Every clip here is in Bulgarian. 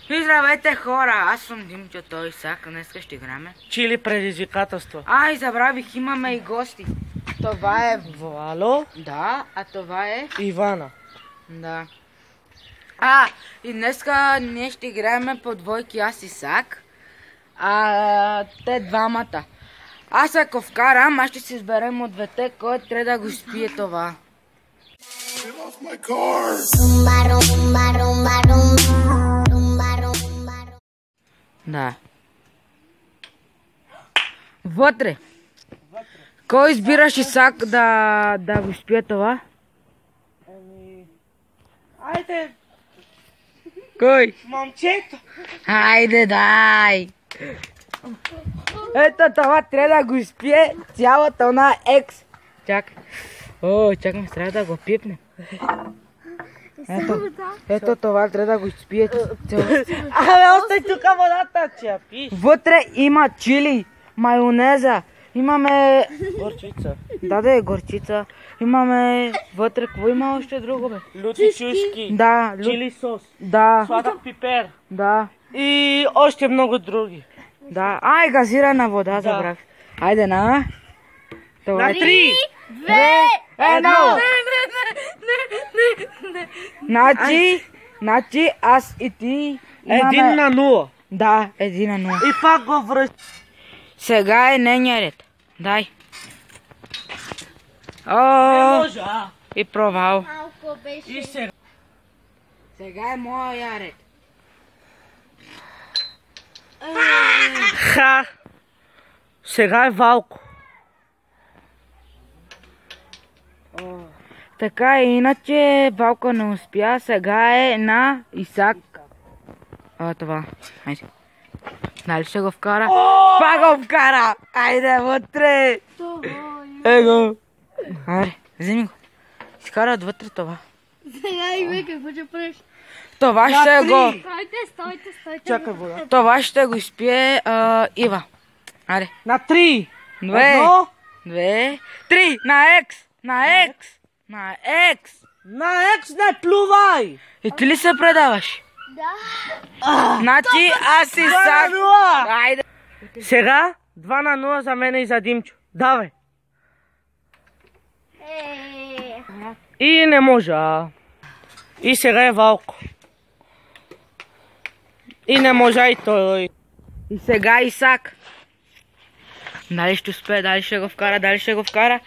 И здравейте хора, аз съм Димчо, той Исак, днеска ще играме Чили предизвикателство. И забравих, имаме и гости. Това е Вало. Да, а това е Ивана. Да. И днеска ние ще играем по двойки, аз и Исак. Те двамата. Аз ако вкарам, аз ще си изберем от двете, кой трябва да го изпие това. Да. Вътре. Кой избираш Исак да го изпие това? Айде, Кой? момчето. Хайде, дай! Ето това трябва да го изпие цялата она екс. Чакай. Чакай, трябва да го пипнем. Ето това трябва да го изпие цялата. Остай тук водата, че я пиш. Вътре има чили, майонеза, имаме... Горчица. Да, горчица. Имаме вътре, какво има още друго, бе? Люти чушки. Да, Чили сос. Да, Сладък пипер. да, И още много други. да. И газирана вода, забрах. Айде, на 3, 2, 1. Значи, аз и ти имаме... 1-0. Да, 1-0. И пак го връща. Сега е нейния ред. Дай. Не може, И провал. Малко беше. И сега. Сега е моя ред. Ха. Сега е Валко. Така, иначе Валко не успя. Сега е на Исак. Това. Айде. Дали ще го вкара? Пак го вкара! Айде, вътре! Его! Айде, вземи го. Изкара отвътре това. Сега и ве какво ще правиш? Това ще го... Стойте. Чакай вода. Това ще го изпие Ива. Айде. На 3. 2, 3. На екс! На екс! На екс! На екс не плювай. И ти ли се предаваш? Да. Значи аз и Исак... 2-0. Айде. Сега 2-0 за мен и за Димчо. Давай. И не може. И сега е Валко. И не може и той. И сега Исак. Дали ще успее, дали ще го вкара,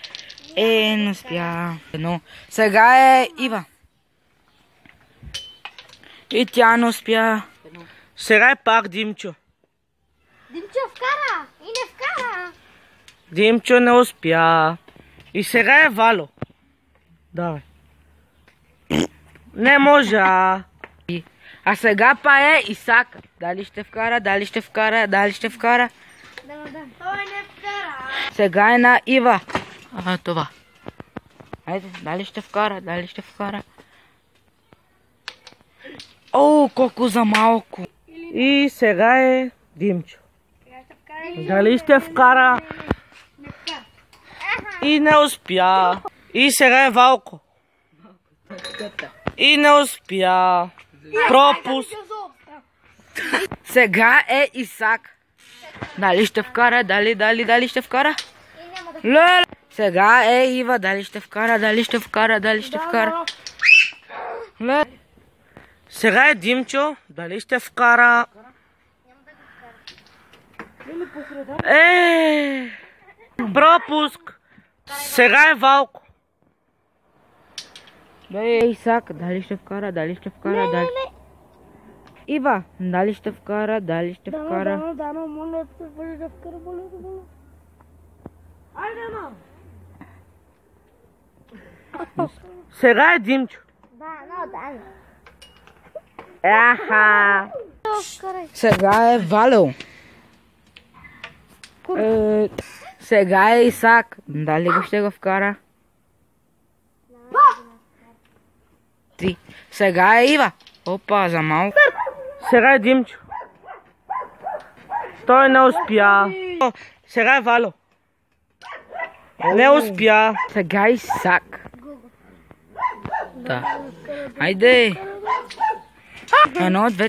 не успя. Но сега е Ива. И тя не успя. Сега е пак Димчо. Димчо вкара и не вкара. Димчо не успя. И сега е Вало. Давай. Не може. А сега па е Исак. Дали ще вкара. Да. Той не вкара. Сега е на Ива. Това. Айде, дали ще вкара. Колко за малко. И сега е Димчо. Дали ще вкара? Не вкара. И не успя. И сега е Валко. И не успя. Пропуск. Сега е Исак. Дали ще вкара? Дали ще вкара? И няма да Леле. Сега е Ива. Дали ще вкара? Леле. Сега е Димчо. Дали ще вкара? Пропуск. Сега е Валко. Исак. Дали ще вкара? Ива. Дали ще вкара? Да, моля те, бъде да вкара, моля. Айде, мам. Сега е Димчо. Да. Аха. Сега е Вало. Сега е Исак. Дали ще го вкара? 3. Сега е Ива. Опа, за малко. Сега е Димчо. Той не успя. Сега е Вало. Не успя. Сега е Исак. Да. Айде. Едно, две.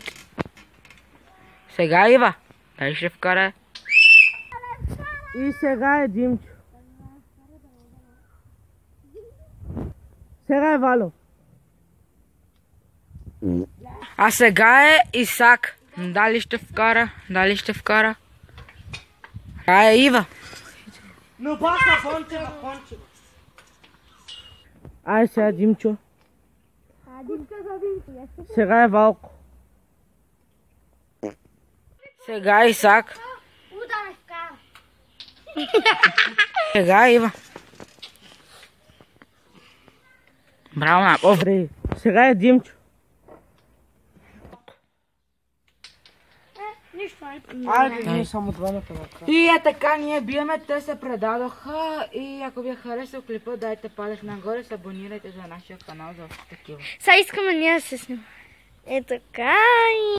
Сега Ива. Дали ще вкара? И сега е Димчо. Сега е Вало. А сега е Исак. Дали ще вкара? Дали ще вкара? Сега е Ива. Но баха Пончева. Ай сега Димчо. Сега е Валко. Сега е Исак. Уда ме вкара. Сега е Ива. Браво, Напов. Добре. Сега е Димчо. Нищо. Айде, ние само двамата накрая. И е така, ние биеме, те се предадоха и ако ви е харесал клипа, дайте палец нагоре, се абонирайте за нашия канал за още такива. Сега искаме ние да се снимаме. Е така и...